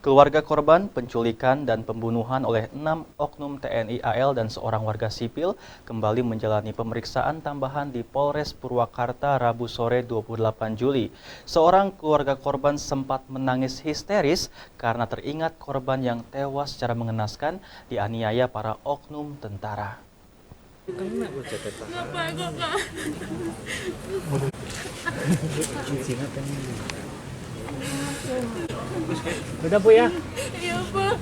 Keluarga korban penculikan dan pembunuhan oleh 6 oknum TNI AL dan seorang warga sipil kembali menjalani pemeriksaan tambahan di Polres Purwakarta Rabu sore 28 Juli. Seorang keluarga korban sempat menangis histeris karena teringat korban yang tewas secara mengenaskan dianiaya para oknum tentara. Udah Bu ya? Iya Pak.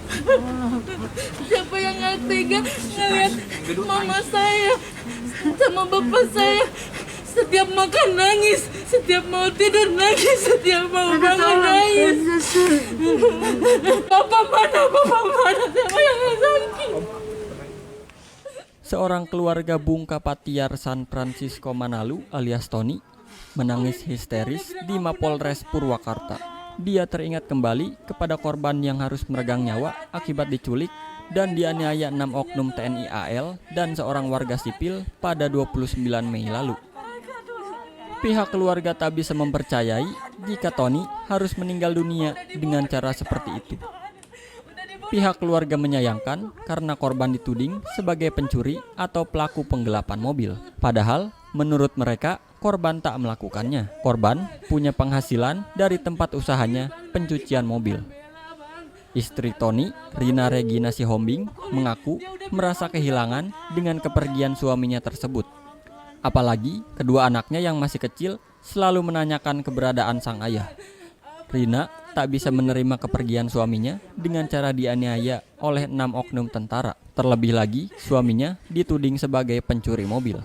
Siapa yang nggak tega ngeliat mama saya sama bapak saya setiap makan nangis, setiap mau tidur nangis, setiap mau bangun nangis. Bapak mana, siapa yang sakit? Seorang keluarga Bung Kapatiar San Francisco Manalu alias Tony menangis histeris di Mapolres Purwakarta. Dia teringat kembali kepada korban yang harus meregang nyawa akibat diculik dan dianiaya 6 oknum TNI AL dan seorang warga sipil pada 29 Mei lalu. Pihak keluarga tak bisa mempercayai jika Tony harus meninggal dunia dengan cara seperti itu. Pihak keluarga menyayangkan karena korban dituding sebagai pencuri atau pelaku penggelapan mobil. Padahal menurut mereka korban tak melakukannya. Korban punya penghasilan dari tempat usahanya pencucian mobil. Istri Tony, Rina Regina Sihombing, mengaku merasa kehilangan dengan kepergian suaminya tersebut. Apalagi kedua anaknya yang masih kecil selalu menanyakan keberadaan sang ayah. Rina tak bisa menerima kepergian suaminya dengan cara dianiaya oleh 6 oknum tentara. Terlebih lagi, suaminya dituding sebagai pencuri mobil.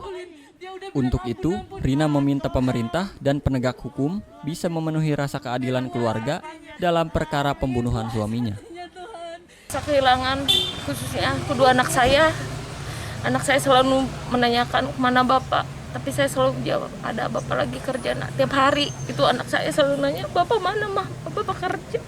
Untuk itu, Rina meminta pemerintah dan penegak hukum bisa memenuhi rasa keadilan keluarga dalam perkara pembunuhan suaminya. Saya kehilangan khususnya kedua anak saya. Anak saya selalu menanyakan kemana bapak, tapi saya selalu jawab ada bapak lagi kerja. Nah, tiap hari itu anak saya selalu nanya, bapak mana mah, bapak kerja.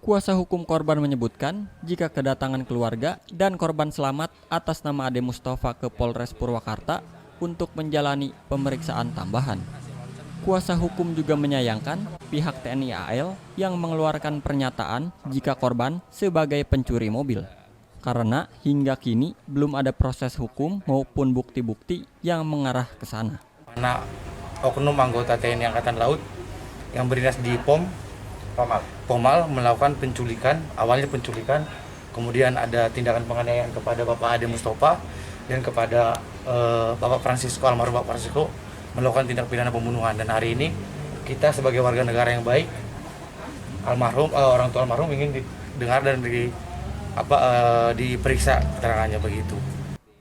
Kuasa hukum korban menyebutkan jika kedatangan keluarga dan korban selamat atas nama Ade Mustafa ke Polres Purwakarta untuk menjalani pemeriksaan tambahan. Kuasa hukum juga menyayangkan pihak TNI AL yang mengeluarkan pernyataan jika korban sebagai pencuri mobil. Karena hingga kini belum ada proses hukum maupun bukti-bukti yang mengarah ke sana. Anak oknum anggota TNI Angkatan Laut yang berdinas di Pomal melakukan penculikan, awalnya penculikan, kemudian ada tindakan penganiayaan kepada Bapak Ade Mustafa dan kepada Bapak Francisco, almarhum Bapak Francisco melakukan tindak pidana pembunuhan. Dan hari ini kita sebagai warga negara yang baik, orang tua almarhum ingin didengar dan diperiksa keterangannya begitu.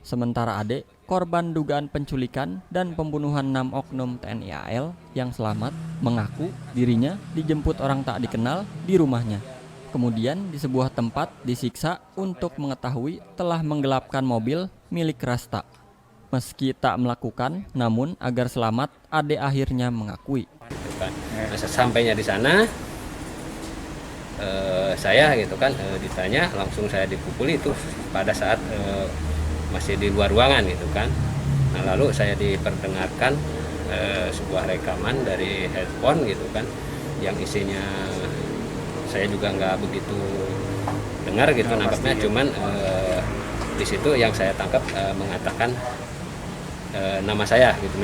Sementara Ade, korban dugaan penculikan dan pembunuhan 6 oknum TNI AL yang selamat, mengaku dirinya dijemput orang tak dikenal di rumahnya. Kemudian di sebuah tempat disiksa untuk mengetahui telah menggelapkan mobil milik Rasta. Meski tak melakukan, namun agar selamat, Ade akhirnya mengakui. Sampainya di sana, saya gitu kan ditanya, langsung saya dipukuli itu pada saat masih di luar ruangan gitu kan. Nah, lalu saya diperdengarkan sebuah rekaman dari handphone gitu kan, yang isinya saya juga nggak begitu dengar gitu nampaknya, cuman di situ yang saya tangkap mengatakan nama saya gitu,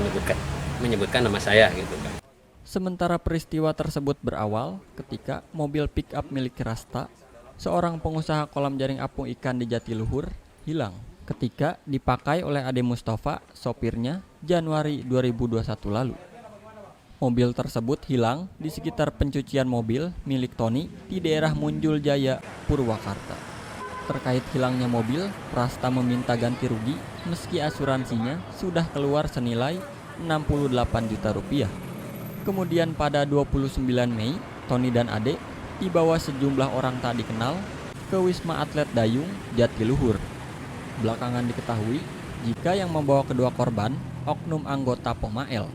menyebutkan nama saya gitu kan. Sementara peristiwa tersebut berawal ketika mobil pick-up milik Rasta, seorang pengusaha kolam jaring apung ikan di Jatiluhur, hilang ketika dipakai oleh Ade Mustafa, sopirnya, Januari 2021 lalu. Mobil tersebut hilang di sekitar pencucian mobil milik Tony di daerah Munjul Jaya, Purwakarta. Terkait hilangnya mobil, Rasta meminta ganti rugi meski asuransinya sudah keluar senilai 68 juta rupiah. Kemudian pada 29 Mei, Tony dan Ade dibawa sejumlah orang tak dikenal ke Wisma Atlet Dayung, Jatiluhur. Belakangan diketahui jika yang membawa kedua korban oknum anggota Pomael.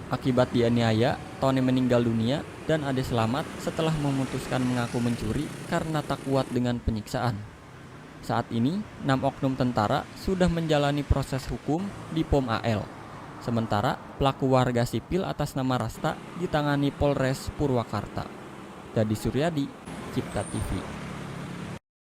Akibat dianiaya, Tony meninggal dunia dan Ade selamat setelah memutuskan mengaku mencuri karena tak kuat dengan penyiksaan. Saat ini, 6 oknum tentara sudah menjalani proses hukum di Pom AL. Sementara pelaku warga sipil atas nama Rasta ditangani Polres Purwakarta. Dadi Suryadi, Cipta TV.